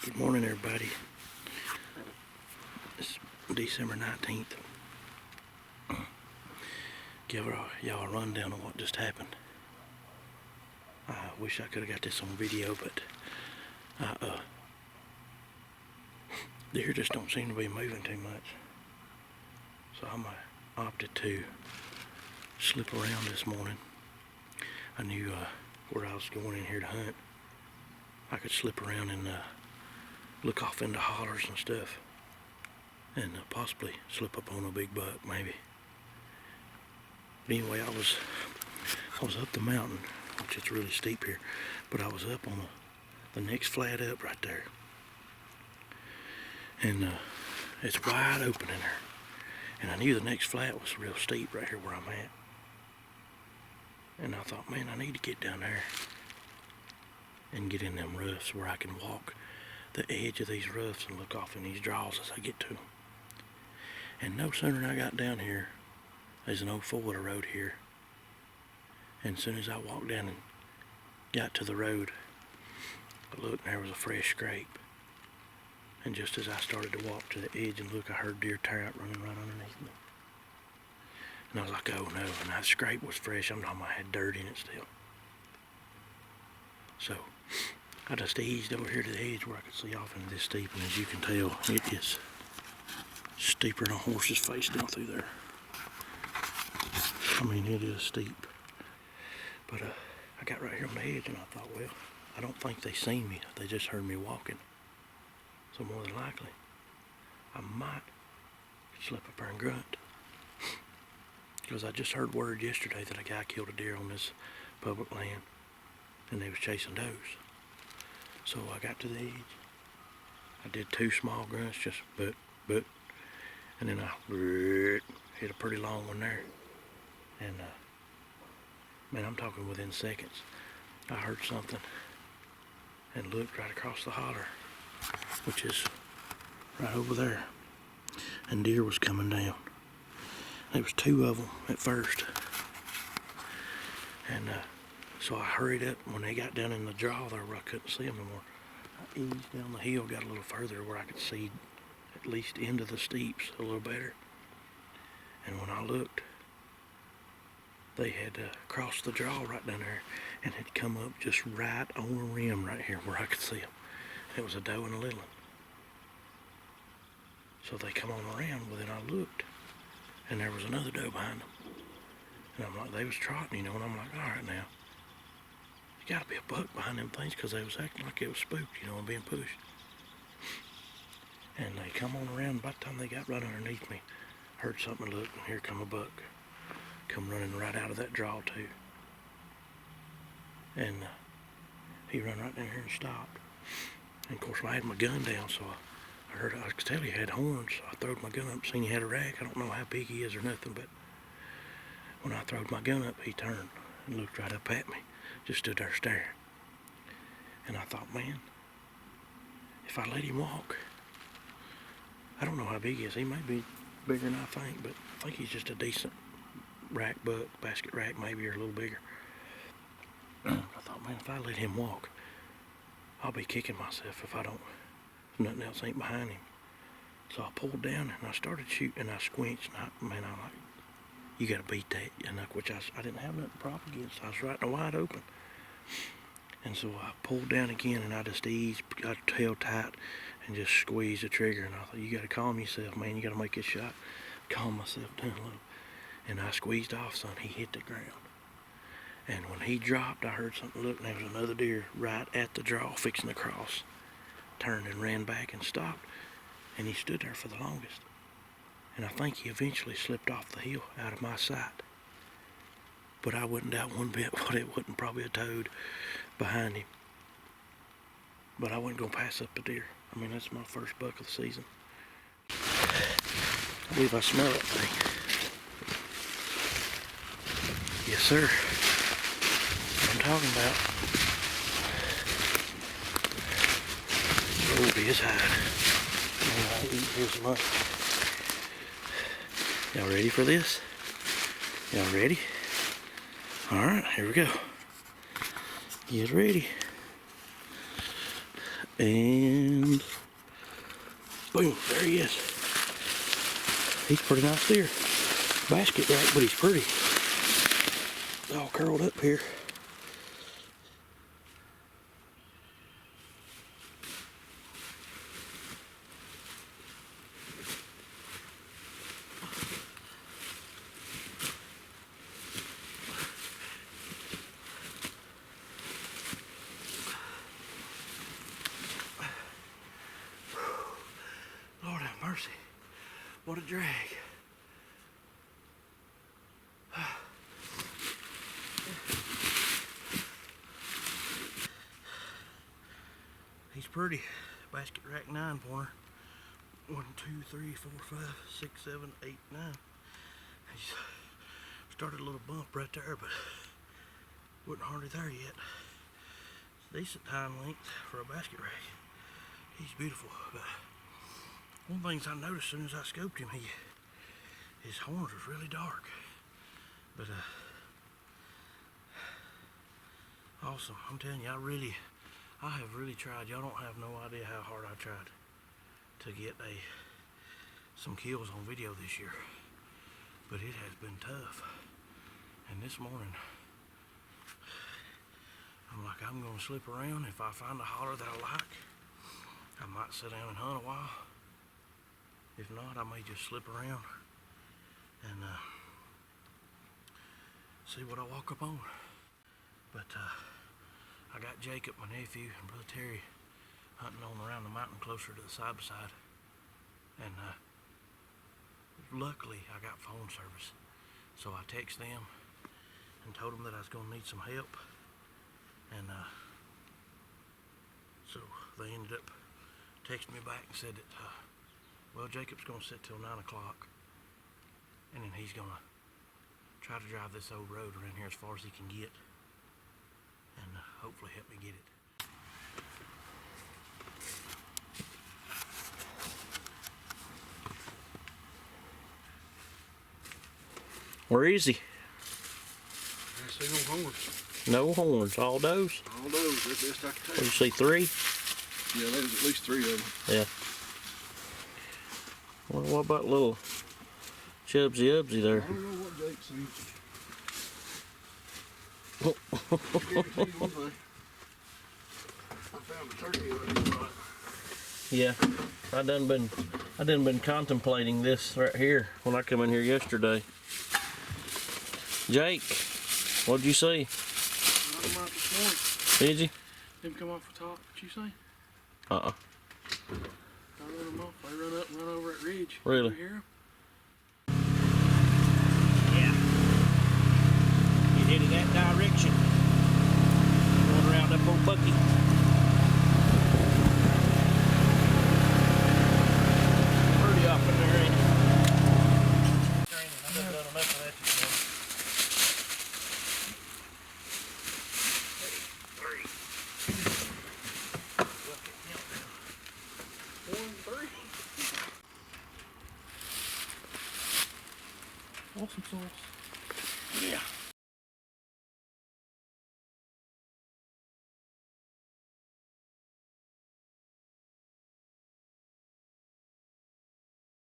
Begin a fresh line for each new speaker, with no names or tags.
Good morning, everybody. It's December 19th. Give y'all a rundown of what just happened. I wish I could have got this on video, but deer just don't seem to be moving too much. So I opted to slip around this morning. I knew where I was going in here to hunt, I could slip around and look off into hollers and stuff, and possibly slip up on a big buck, maybe. But anyway, I was up the mountain, which is really steep here, but I was up on the next flat up right there, and it's wide open in there, and I knew the next flat was real steep right here where I'm at, and I thought, man, I need to get down there and get in them roughs where I can walk the edge of these roughs and look off in these draws as I get to them. And no sooner than I got down here, there's an old four-wheeler road here, and as soon as I walked down and got to the road, I looked and there was a fresh scrape, and just as I started to walk to the edge and look, I heard deer tear out running right underneath me, and I was like, oh no. And that scrape was fresh. I'm talking about it had dirt in it still. So I just eased over here to the edge where I could see off into this steep, and as you can tell, it is steeper than a horse's face down through there. I mean, it is steep. But I got right here on the edge, and I thought, well, I don't think they seen me. They just heard me walking. So more than likely, I might slip up there and grunt. Because I just heard word yesterday that a guy killed a deer on this public land, and they was chasing does. So I got to the edge. I did two small grunts, just but, and then I hit a pretty long one there. And man, I'm talking within seconds. I heard something and looked right across the holler, which is right over there. And deer was coming down. There was two of them at first. And so I hurried up. When they got down in the draw there where I couldn't see them no more, I eased down the hill, got a little further where I could see at least into the steeps a little better. And when I looked, they had crossed the draw right down there and had come up just right on the rim right here where I could see them. And it was a doe and a little one. So they come on around, well then I looked, and there was another doe behind them. And I'm like, they was trotting, you know, and I'm like, all right now, you gotta be a buck behind them things, because they was acting like it was spooked, you know, and being pushed. And they come on around, and by the time they got right underneath me, I heard something look, and here come a buck. Come running right out of that draw too. And he run right down here and stopped. And of course I had my gun down, so I could tell he had horns, so I throwed my gun up, seen he had a rack. I don't know how big he is or nothing, but when I throwed my gun up, he turned and looked right up at me, just stood there staring. And I thought, man, if I let him walk, I don't know how big he is. He may be bigger than I think, but I think he's just a decent rack buck, basket rack maybe, or a little bigger. I thought, man, if I let him walk, I'll be kicking myself if nothing else ain't behind him. So I pulled down and I started shooting, and I squinched, and I'm like, you gotta beat that, and which I didn't have nothing to prop against. I was right in the wide open. And so I pulled down again, and I just got held tight and just squeezed the trigger, and I thought, you gotta calm yourself, man, you gotta make this shot. Calm myself down a little. And I squeezed off, son. He hit the ground. And when he dropped, I heard something look, and there was another deer right at the draw, fixing to cross. Turned and ran back and stopped, and he stood there for the longest. And I think he eventually slipped off the hill out of my sight. But I wouldn't doubt one bit what it wasn't probably a toad behind him. But I wasn't going to pass up the deer. I mean, that's my first buck of the season. I believe I smell that thing. Yes, sir. What I'm talking about. Oh, his hide. Here's the money. Y'all ready for this? Y'all ready? Alright, here we go. Get ready. And boom, there he is. He's pretty nice deer. Basket rack, but he's pretty. He's all curled up here. Lord have mercy. What a drag. He's pretty. Basket rack 9-pointer. 1, 2, 3, 4, 5, 6, 7, 8, 9. He's started a little bump right there, but wasn't hardly there yet. It's a decent hind length for a basket rack. He's beautiful, but one of the things I noticed as soon as I scoped him, his horns was really dark. But awesome. I'm telling you, I have really tried. Y'all don't have no idea how hard I tried to get some kills on video this year. But it has been tough. And this morning, I'm like, I'm gonna slip around. If I find a holler that I like, I might sit down and hunt a while. If not, I may just slip around and see what I walk up on. But I got Jacob, my nephew, and Brother Terry hunting on around the mountain closer to the side-by-side. And luckily, I got phone service. So I texted them and told them that I was going to need some help. And so they ended up texting me back and said that, well, Jacob's going to sit till 9 o'clock. And then he's going to try to drive this old road around here as far as he can get. And hopefully help me get it. Where is he?
I see no horns.
No horns, all those?
All those, that's the best I can tell.
You see 3?
Yeah, there's at least 3 of them.
Yeah. Well, what about little Chubsy Ubsy there?
I don't know what Jake seen. I can tell you one thing. I found a turkey on this spot.
Yeah, I done been contemplating this right here when I come in here yesterday. Jake, what'd you see?
I run out this morning.
Did you?
Didn't come off the top, what you say?
Uh-uh.
I run them off. I run up and run over at ridge.
Really?
You hear 'em?
Yeah. You headed that direction. Going around up old Bucky. Pretty up in there, ain't it? I've done enough of that this morning. 1, 3. Awesome sauce.
Yeah.